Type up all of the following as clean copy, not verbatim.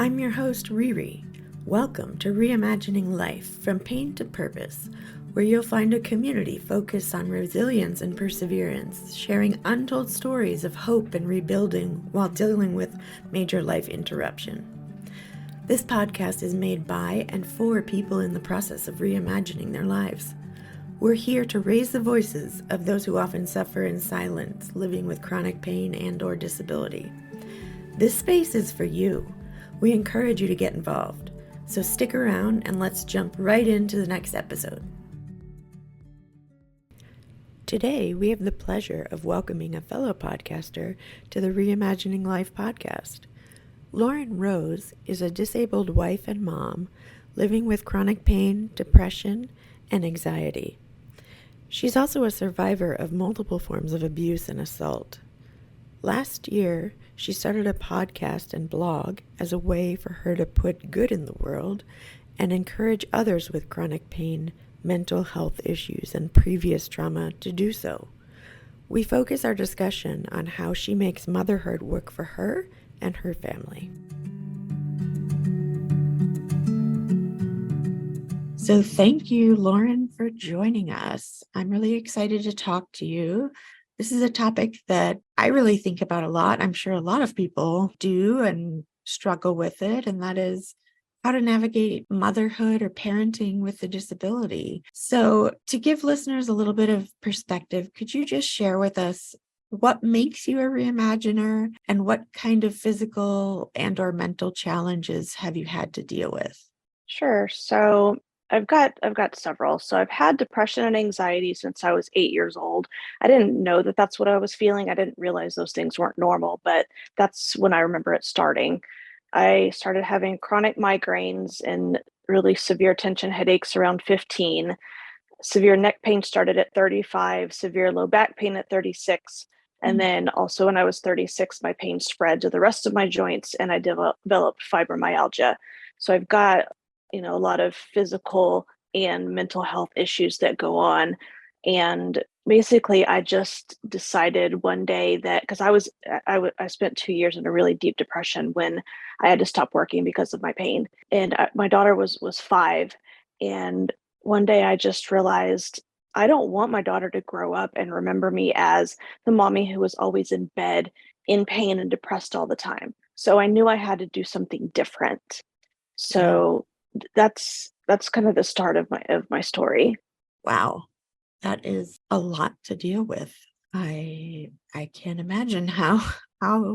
I'm your host, Riri. Welcome to Reimagining Life from Pain to Purpose, where you'll find a community focused on resilience and perseverance, sharing untold stories of hope and rebuilding while dealing with major life interruption. This podcast is made by and for people in the process of reimagining their lives. We're here to raise the voices of those who often suffer in silence, living with chronic pain and/or disability. This space is for you. We encourage you to get involved. So stick around and let's jump right into the next episode. Today, we have the pleasure of welcoming a fellow podcaster to the Reimagining Life podcast. Lauren Rose is a disabled wife and mom living with chronic pain, depression, and anxiety. She's also a survivor of multiple forms of abuse and assault. Last year, she started a podcast and blog as a way for her to put good in the world and encourage others with chronic pain, mental health issues, and previous trauma to do so. We focus our discussion on how she makes motherhood work for her and her family. So thank you, Lauren, for joining us. I'm really excited to talk to you. This is a topic that I really think about a lot. I'm sure a lot of people do and struggle with it, and that is how to navigate motherhood or parenting with a disability. So to give listeners a little bit of perspective, could you just share with us what makes you a reimaginer and what kind of physical and/or mental challenges have you had to deal with? Sure. So I've got several. So I've had depression and anxiety since I was 8 years old. I didn't know that that's what I was feeling. I didn't realize those things weren't normal, but that's when I remember it starting. I started having chronic migraines and really severe tension headaches around 15. Severe neck pain started at 35, severe low back pain at 36. And then also when I was 36, my pain spread to the rest of my joints and I developed fibromyalgia. So I've got a lot of physical and mental health issues that go on. And basically, I just decided one day that because I spent 2 years in a really deep depression when I had to stop working because of my pain, and my daughter was 5, and one day I just realized I don't want my daughter to grow up and remember me as the mommy who was always in bed in pain and depressed all the time. So I knew I had to do something different. Yeah. So that's kind of the start of my story. Wow. That is a lot to deal with. I can't imagine how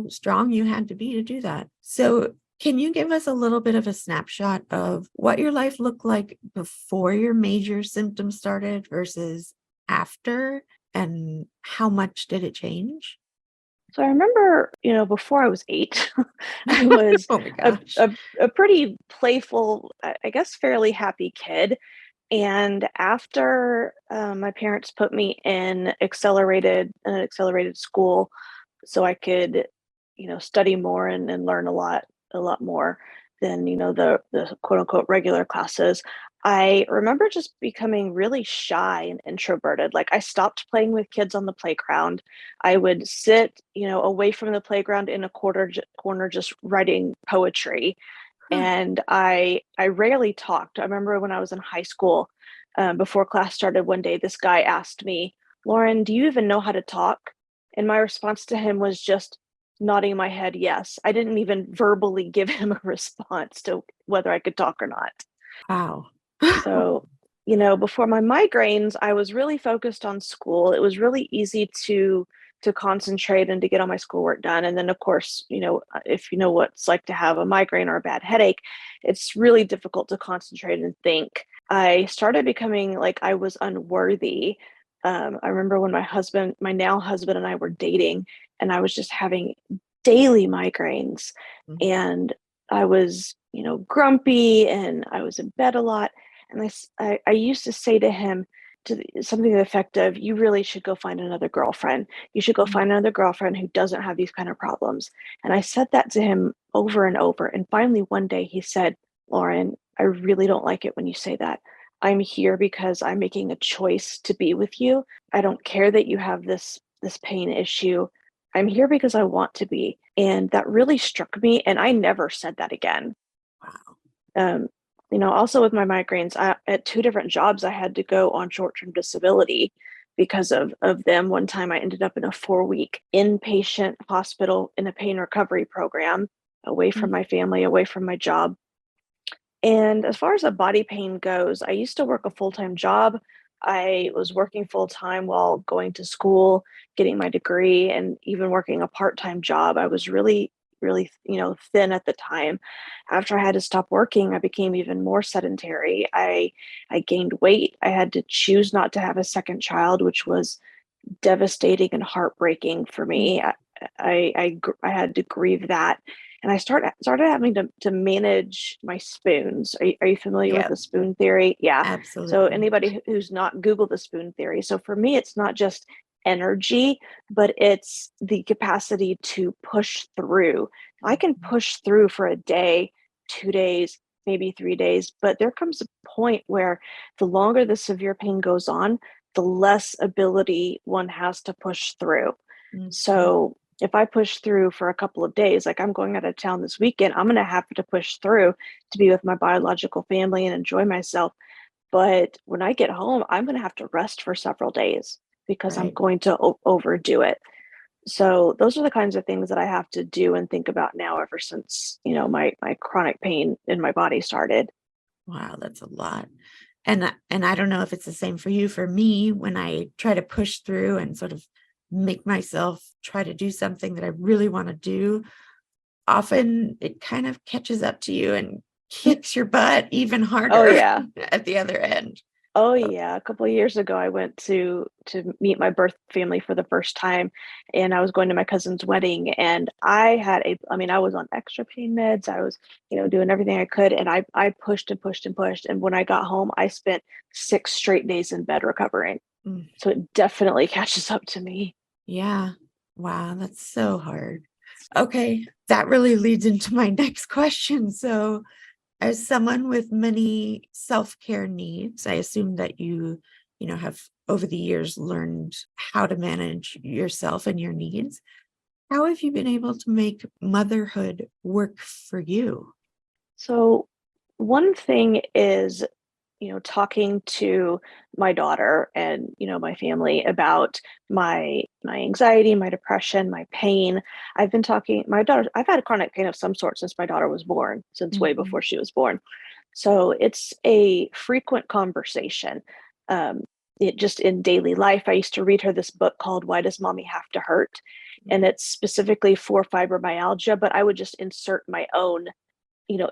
strong you had to be to do that. So can you give us a little bit of a snapshot of what your life looked like before your major symptoms started versus after, and how much did it change? So I remember, before I was 8, I was Oh my a, gosh. a, a pretty playful, I guess, fairly happy kid. And after my parents put me in an accelerated school, so I could, study more and learn a lot more than the quote unquote regular classes. I remember just becoming really shy and introverted. Like I stopped playing with kids on the playground. I would sit, away from the playground in a corner just writing poetry, Huh. and I rarely talked. I remember when I was in high school, before class started one day, this guy asked me, "Lauren, do you even know how to talk?" And my response to him was just nodding my head yes. I didn't even verbally give him a response to whether I could talk or not. Wow. So, before my migraines, I was really focused on school. It was really easy to concentrate and to get all my schoolwork done. And then, of course, if you know what it's like to have a migraine or a bad headache, it's really difficult to concentrate and think. I started becoming like I was unworthy. I remember when my now husband and I were dating, and I was just having daily migraines, and I was, grumpy, and I was in bed a lot. And I used to say to him something to the effect of, "You really should go find another girlfriend. You should go find another girlfriend who doesn't have these kind of problems." And I said that to him over and over. And finally, one day he said, "Lauren, I really don't like it when you say that. I'm here because I'm making a choice to be with you. I don't care that you have this pain issue. I'm here because I want to be." And that really struck me. And I never said that again. Um, also with my migraines, at two different jobs, I had to go on short-term disability because of them. One time I ended up in a 4-week inpatient hospital in a pain recovery program, away from Mm. my family, away from my job. And as far as the body pain goes, I used to work a full-time job. I was working full-time while going to school, getting my degree, and even working a part-time job. I was really, really, thin at the time. After I had to stop working, I became even more sedentary. I gained weight. I had to choose not to have a second child, which was devastating and heartbreaking for Mm. me. I had to grieve that, and I started having to manage my spoons. Are you familiar with Yeah, the spoon theory? Yeah. So absolutely. anybody who's not, Google the spoon theory. So for me, it's not just energy, but it's the capacity to push through. I can Mhm. push through for a day, 2 days, maybe 3 days, but there comes a point where the longer the severe pain goes on, the less ability one has to push through. Mhm. So if I push through for a couple of days, like I'm going out of town this weekend, I'm going to have to push through to be with my biological family and enjoy myself. But when I get home, I'm going to have to rest for several days because I'm Right. going to overdo it. So those are the kinds of things that I have to do and think about now ever since, my chronic pain in my body started. Wow, that's a lot. And I don't know if it's the same for you. For me, when I try to push through and sort of make myself try to do something that I really want to do, often it kind of catches up to you and kicks your butt even Oh harder yeah. at the other end. Oh So, yeah, a couple of years ago, I went to meet my birth family for the first time, and I was going to my cousin's wedding, and I mean, I was on extra pain meds. I was, doing everything I could, and I pushed and pushed and pushed, and when I got home, I spent 6 straight days in bed recovering. mm, So it definitely catches up to me. yeah. Wow, that's so hard. Okay, that really leads into my next question. So, as someone with many self-care needs, I assume that you have over the years learned how to manage yourself and your needs. How have you been able to make motherhood work for you? So one thing is, talking to my daughter and, my family about my anxiety, my depression, my pain. I've had a chronic pain of some sort since my daughter was born, since way before Mhm. she was born. So it's a frequent conversation. Um, it just in daily life, I used to read her this book called Why Does Mommy Have to Hurt? And it's specifically for fibromyalgia, but I would just insert my own,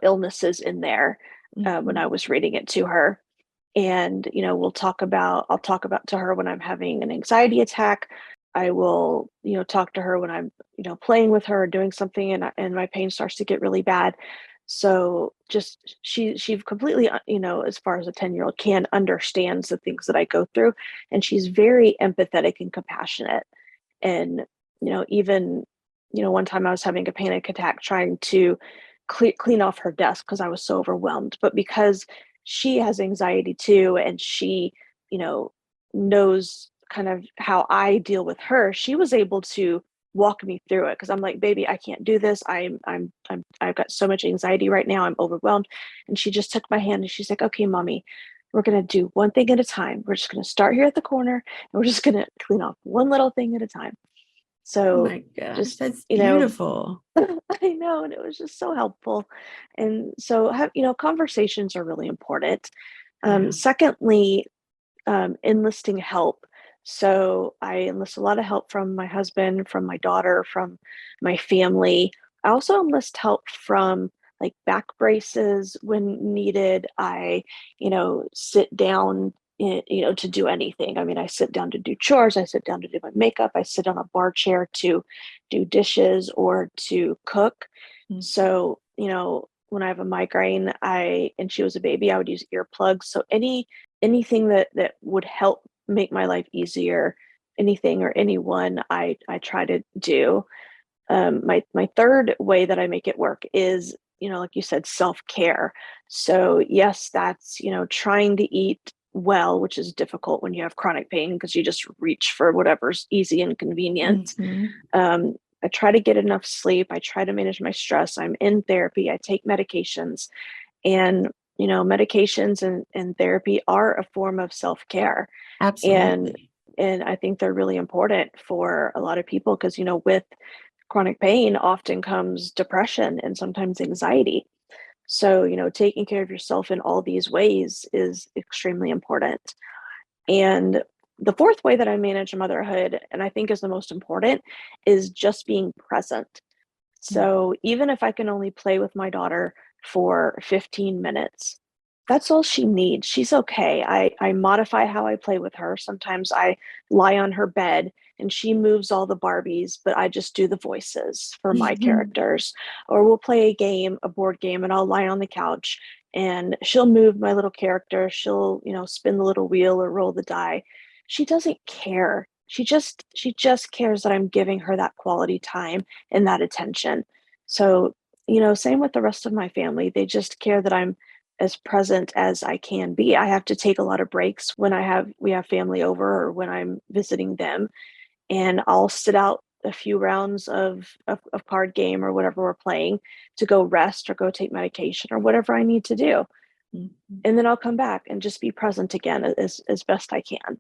illnesses in there when I Mhm. was reading it to her. And I'll talk about to her when I'm having an anxiety attack. I will, talk to her when I'm, playing with her or doing something, and my pain starts to get really bad. So just she completely, as far as a 10-year-old can, understands the things that I go through, and she's very empathetic and compassionate. And even one time I was having a panic attack trying to clean off her desk because I was so overwhelmed. But because she has anxiety too, and she, you know, knows kind of how I deal with her, she was able to walk me through it because I'm like, baby, I can't do this. I've got so much anxiety right now. I'm overwhelmed. And she just took my hand and she's like, okay, mommy, we're gonna do one thing at a time. We're just gonna start here at the corner and we're just gonna clean off one little thing at a time. Oh So my gosh, just, that's beautiful. I know, and it was just so helpful. And so, conversations are really important. Yeah. Secondly, enlisting help. So I enlist a lot of help from my husband, from my daughter, from my family. I also enlist help from like back braces when needed. I, sit down, to do anything. I mean, I sit down to do chores. I sit down to do my makeup. I sit on a bar chair to do dishes or to cook. Mhm. So, when I have a migraine, and she was a baby, I would use earplugs. So anything that would help make my life easier, anything or anyone, I try to do. My third way that I make it work is, like you said, self care. So yes, that's, trying to eat well, which is difficult when you have chronic pain because you just reach for whatever's easy and convenient. Mhm. um, I try to get enough sleep. I try to manage my stress. I'm in therapy. I take medications. And, medications and therapy are a form of self-care. And Absolutely. and I think they're really important for a lot of people because, with chronic pain often comes depression and sometimes anxiety. So, taking care of yourself in all these ways is extremely important. And the fourth way that I manage motherhood, and I think is the most important, is just being present. Mm. So even if I can only play with my daughter for 15 minutes, that's all she needs. She's okay. I modify how I play with her. Sometimes I lie on her bed and she moves all the Barbies, but I just do the voices for my characters. Or we'll play a game, a board game, and I'll lie on the couch and she'll move my little character. She'll, spin the little wheel or roll the die. She doesn't care. She just cares that I'm giving her that quality time and that attention. So, same with the rest of my family. They just care that I'm as present as I can be. I have to take a lot of breaks when we have family over or when I'm visiting them, and I'll sit out a few rounds of card game or whatever we're playing to go rest or go take medication or whatever I need to do. Mhm. And then I'll come back and just be present again as best I can.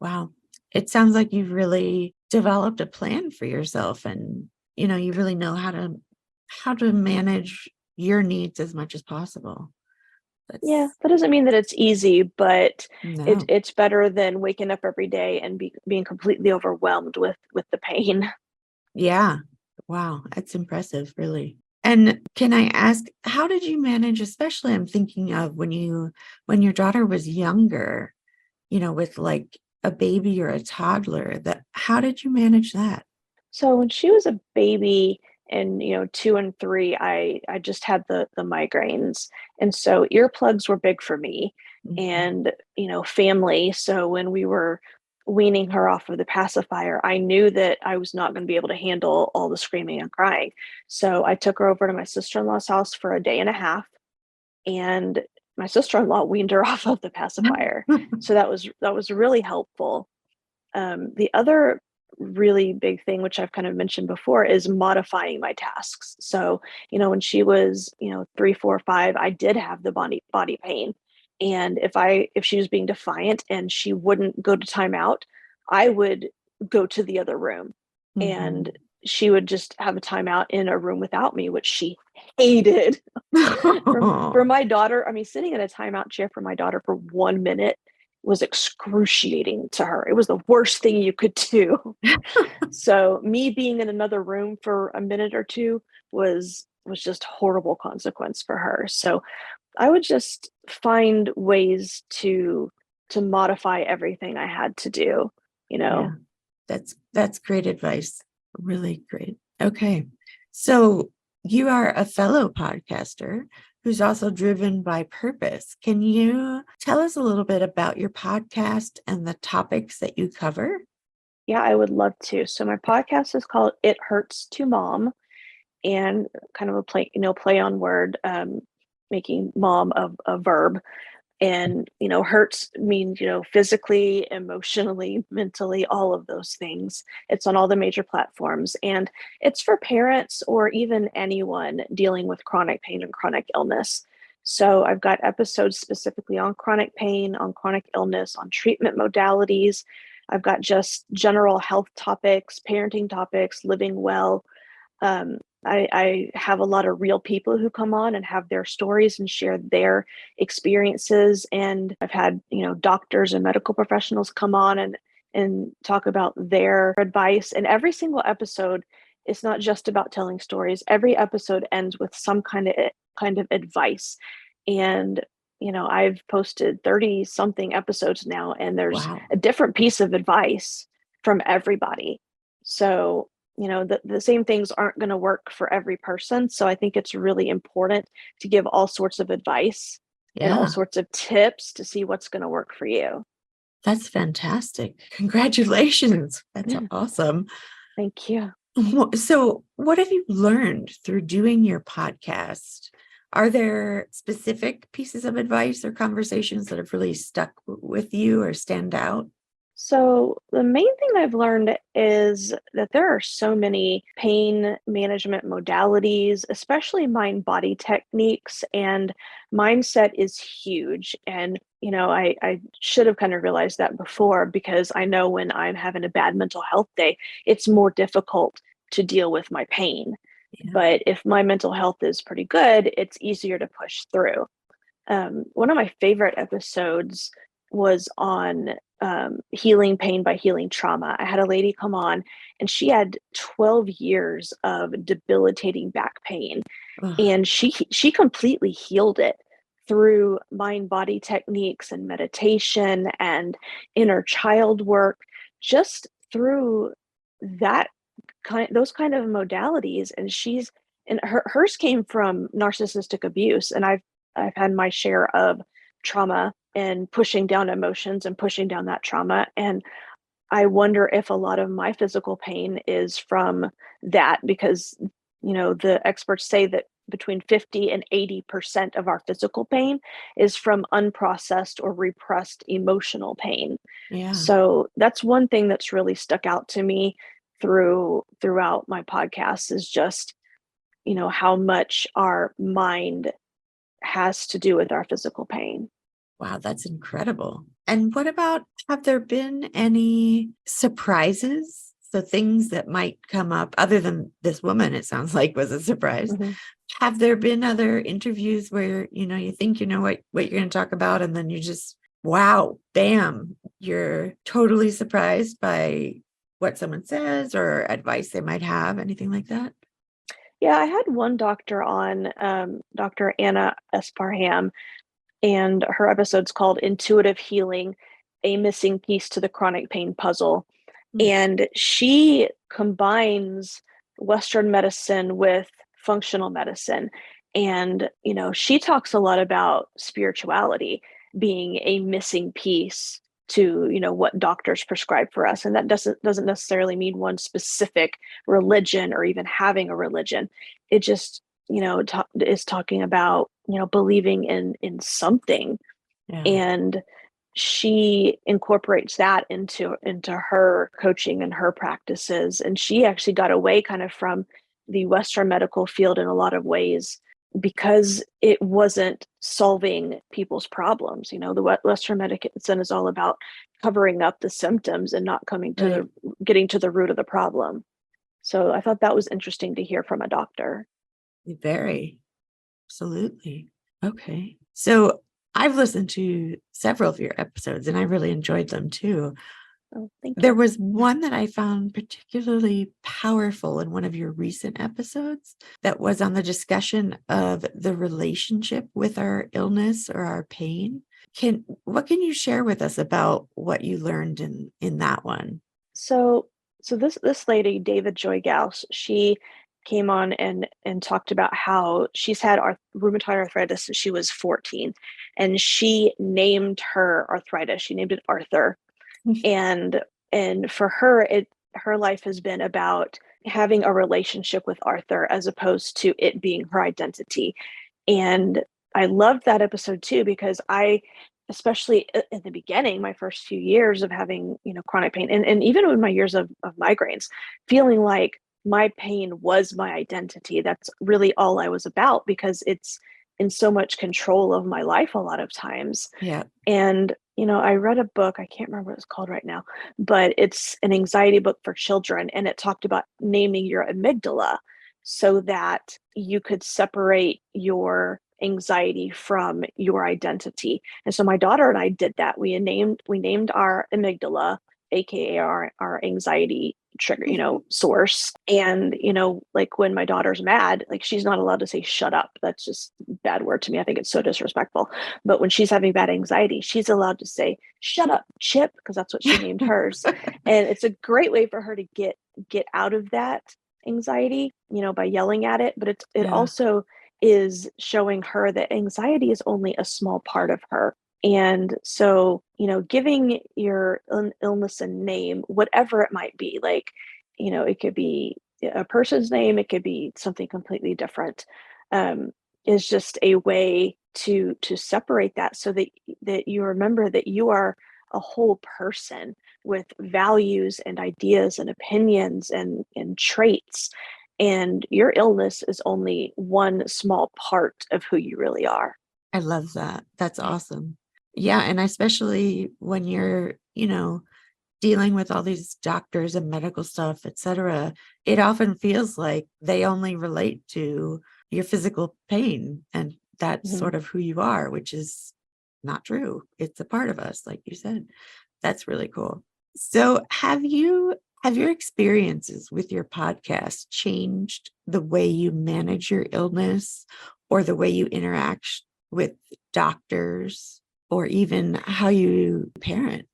Wow. It sounds like you've really developed a plan for yourself, and you really know how to manage your needs as much as possible. Yeah, That's that doesn't mean that it's easy, but no. it's better than waking up every day and being completely overwhelmed with the pain. Yeah. Wow, that's impressive, really. And can I ask, how did you manage, especially I'm thinking of when your daughter was younger, with like a baby or a toddler, that how did you manage that? So when she was a baby and 2 and 3, I just had the migraines. And so earplugs were big for me Mhm. and family. So when we were weaning her off of the pacifier, I knew that I was not going to be able to handle all the screaming and crying. So I took her over to my sister-in-law's house for a day and a half, and my sister-in-law weaned her off of the pacifier. So that was really helpful. The other really big thing, which I've kind of mentioned before, is modifying my tasks. So, when she was, 3, 4, 5, I did have the body pain. And if she was being defiant and she wouldn't go to timeout, I would go to the other room and Mhm. she would just have a timeout in a room without me, which she hated. For my daughter, I mean, sitting in a timeout chair for my daughter for 1 minute was excruciating to her. It was the worst thing you could do. So me being in another room for a minute or two was just horrible consequence for her. So I would just find ways to modify everything I had to do, you Yeah, know. that's great advice. Really great. Okay. So you are a fellow podcaster who's also driven by purpose. Can you tell us a little bit about your podcast and the topics that you cover? Yeah, I would love to. So my podcast is called It Hurts to Mom, and kind of a play on word, making mom a verb. And hurts means physically, emotionally, mentally, all of those things. It's on all the major platforms, and it's for parents or even anyone dealing with chronic pain and chronic illness. So I've got episodes specifically on chronic pain, on chronic illness, on treatment modalities. I've got just general health topics, parenting topics, living well. I have a lot of real people who come on and have their stories and share their experiences. And I've had, doctors and medical professionals come on and talk about their advice. And every single episode, it's not just about telling stories. Every episode ends with some kind of advice. And I've posted 30 something episodes now, and there's Wow. a different piece of advice from everybody. So the same things aren't going to work for every person. So I think it's really important to give all sorts of advice and all Yeah, sorts of tips to see what's going to work for you. that's fantastic. Congratulations. That's Yeah, awesome. thank you. So, what have you learned through doing your podcast? Are there specific pieces of advice or conversations that have really stuck with you or stand out? So, the main thing I've learned is that there are so many pain management modalities, especially mind body techniques, and mindset is huge. And, I should have kind of realized that before because I know when I'm having a bad mental health day, it's more difficult to deal with my pain. Yeah. But if my mental health is pretty good, it's easier to push through. One of my favorite episodes was on healing pain by healing trauma. I had a lady come on and she had 12 years of debilitating back pain, Ugh, and she completely healed it through mind body techniques and meditation and inner child work, just through that those kind of modalities. And hers came from narcissistic abuse, and I've had my share of trauma and pushing down emotions and pushing down that trauma. And I wonder if a lot of my physical pain is from that because, the experts say that between 50 and 80% of our physical pain is from unprocessed or repressed emotional pain. yeah. So that's one thing that's really stuck out to me throughout my podcast is just, how much our mind has to do with our physical pain. Wow, that's incredible. And what about, have there been any surprises? So things that might come up other than this woman, it sounds like was a surprise. Mhm. Have there been other interviews where, you think you know what you're going to talk about, and then you just, wow, bam, you're totally surprised by what someone says or advice they might have, anything like that? Yeah, I had one doctor on, Dr. Anna Esparham, and her episode's called Intuitive Healing: A Missing Piece to the Chronic Pain Puzzle. Hmm. And she combines Western medicine with functional medicine. And, she talks a lot about spirituality being a missing piece to, what doctors prescribe for us. And that doesn't necessarily mean one specific religion or even having a religion. It just, is talking about, believing in something. Yeah. And she incorporates that into her coaching and her practices. And she actually got away kind of from the Western medical field in a lot of ways because it wasn't solving people's problems. The Western medicine is all about covering up the symptoms and not Right. getting to the root of the problem. So I thought that was interesting to hear from a doctor. Very. Absolutely. Okay. So I've listened to several of your episodes and I really enjoyed them too. Oh, thank There you. was one that I found particularly powerful in one of your recent episodes that was on the discussion of the relationship with our illness or our pain. What can you share with us about what you learned in that one? So this lady, David Joy Gauss, she came on and talked about how she's had rheumatoid arthritis since she was 14, and she named her arthritis. She named it Arthur, and for her, her life has been about having a relationship with Arthur as opposed to it being her identity. And I loved that episode too because especially in the beginning, my first few years of having, chronic pain, and even in my years of migraines, feeling like my pain was my identity. That's really all I was about because it's in so much control of my life a lot of times. Yeah. And, I read a book, I can't remember what it's called right now, but it's an anxiety book for children. And it talked about naming your amygdala so that you could separate your anxiety from your identity. And so my daughter and I did that. We named our amygdala, aka our anxiety trigger, source. And, like when my daughter's mad, like she's not allowed to say shut up. That's just a bad word to me. I think it's so disrespectful. But when she's having bad anxiety, she's allowed to say shut up, Chip, because that's what she named hers. And it's a great way for her to get out of that anxiety, by yelling at it. But it Yeah. also is showing her that anxiety is only a small part of her. And so, giving your illness a name, whatever it might be, like, it could be a person's name, it could be something completely different, um, is just a way to separate that so that you remember that you are a whole person with values and ideas and opinions and traits. And your illness is only one small part of who you really are. I love that. That's awesome. Yeah. And especially when you're, dealing with all these doctors and medical stuff, etc., it often feels like they only relate to your physical pain. And that's Mhm. sort of who you are, which is not true. It's a part of us, like you said. That's really cool. So have your experiences with your podcast changed the way you manage your illness or the way you interact with doctors or even how you parent?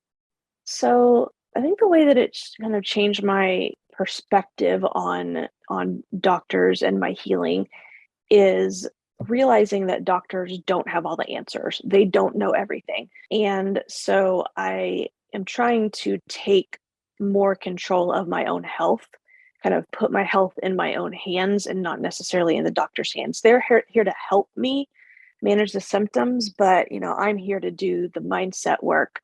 So I think the way that it's kind of changed my perspective on doctors and my healing is realizing that doctors don't have all the answers. They don't know everything. And so I am trying to take more control of my own health, kind of put my health in my own hands and not necessarily in the doctor's hands. They're here to help me manage the symptoms, but I'm here to do the mindset work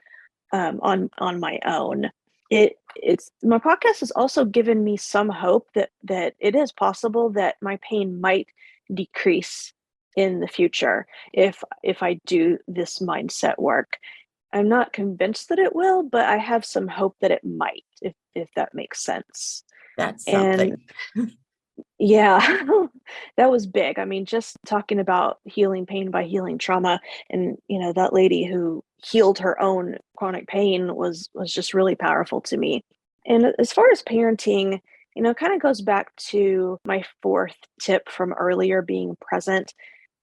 on my own. It's my podcast has also given me some hope that it is possible that my pain might decrease in the future if I do this mindset work. I'm not convinced that it will, but I have some hope that it might, if that makes sense. That's And something. yeah, that was big. I mean, just talking about healing pain by healing trauma, and that lady who healed her own chronic pain was just really powerful to me. And as far as parenting, it kind of goes back to my fourth tip from earlier, being present,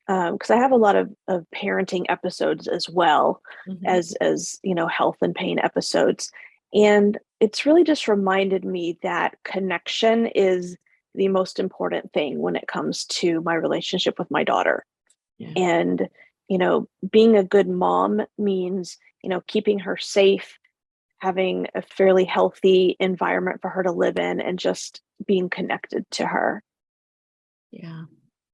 because I have a lot of parenting episodes as well Mhm. as health and pain episodes. And it's really just reminded me that connection is the most important thing when it comes to my relationship with my daughter. Yeah. And being a good mom means keeping her safe, having a fairly healthy environment for her to live in, and just being connected to her. Yeah.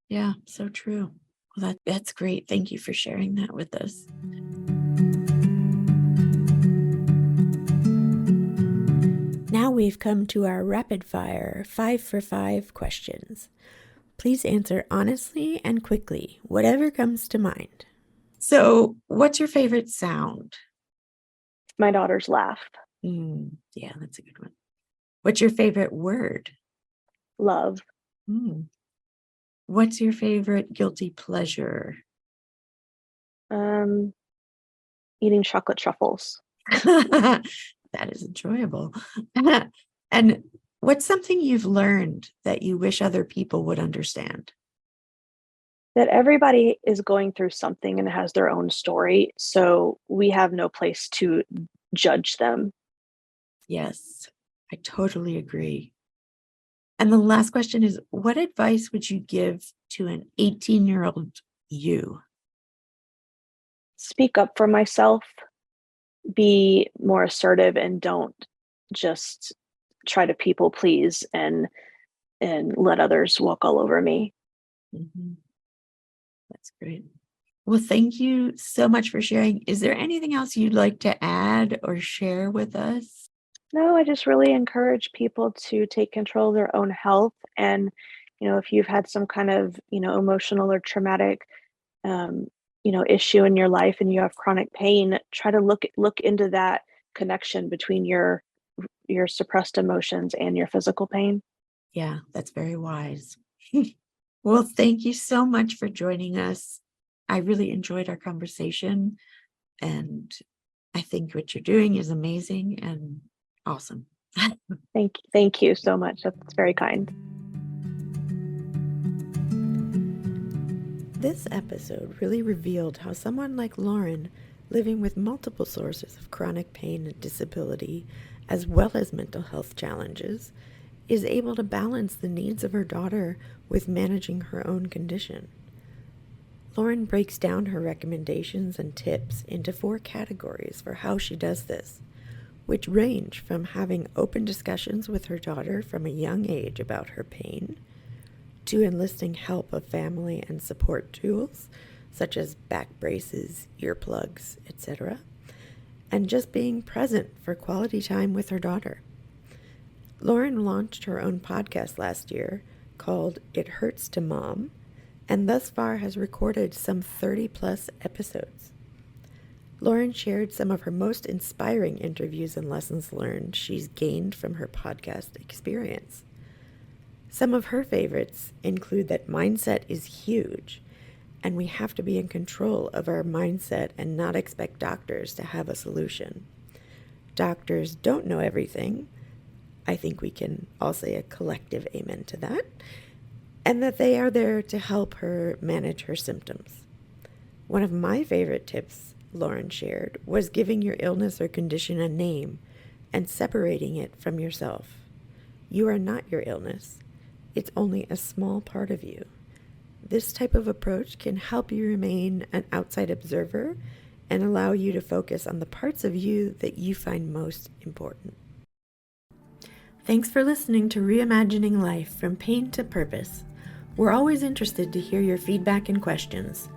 Yeah. So true. Well, that's great. Thank you for sharing that with us. Now we've come to our rapid fire 5 for 5 questions. Please answer honestly and quickly, whatever comes to mind. So, what's your favorite sound? My daughter's laugh. Yeah, that's a good one. What's your favorite word? Love. Mm. What's your favorite guilty pleasure? um Eating chocolate truffles. That is enjoyable. And what's something you've learned that you wish other people would understand? That everybody is going through something and has their own story, so we have no place to judge them. Yes, I totally agree. And the last question is, what advice would you give to an 18-year-old you? Speak up for myself, be more assertive, and don't just try to people please and let others walk all over me. Mhm. That's great. Well, thank you so much for sharing. Is there anything else you'd like to add or share with us? No, I just really encourage people to take control of their own health. And if you've had some kind of emotional or traumatic um, issue in your life and you have chronic pain, try to look into that connection between your suppressed emotions and your physical pain. Yeah, that's very wise. Well, thank you so much for joining us. I really enjoyed our conversation, and I think what you're doing is amazing and awesome. Thank you so much. That's very kind. This episode really revealed how someone like Lauren, living with multiple sources of chronic pain and disability, as well as mental health challenges, is able to balance the needs of her daughter with managing her own condition. Lauren breaks down her recommendations and tips into 4 categories for how she does this, which range from having open discussions with her daughter from a young age about her pain, to enlisting help of family and support tools, such as back braces, earplugs, etc., and just being present for quality time with her daughter. Lauren launched her own podcast last year called It Hurts to Mom, and thus far has recorded some 30 plus episodes. Lauren shared some of her most inspiring interviews and lessons learned she's gained from her podcast experience. Some of her favorites include that mindset is huge, and we have to be in control of our mindset and not expect doctors to have a solution. Doctors don't know everything. I think we can all say a collective amen to that. And that they are there to help her manage her symptoms. One of my favorite tips Lauren shared was giving your illness or condition a name and separating it from yourself. You are not your illness. It's only a small part of you. This type of approach can help you remain an outside observer and allow you to focus on the parts of you that you find most important. Thanks for listening to Reimagining Life from Pain to Purpose. We're always interested to hear your feedback and questions.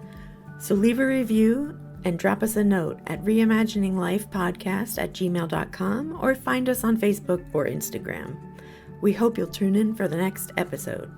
So leave a review and drop us a note at reimagininglifepodcast@gmail.com or find us on Facebook or Instagram. We hope you'll tune in for the next episode.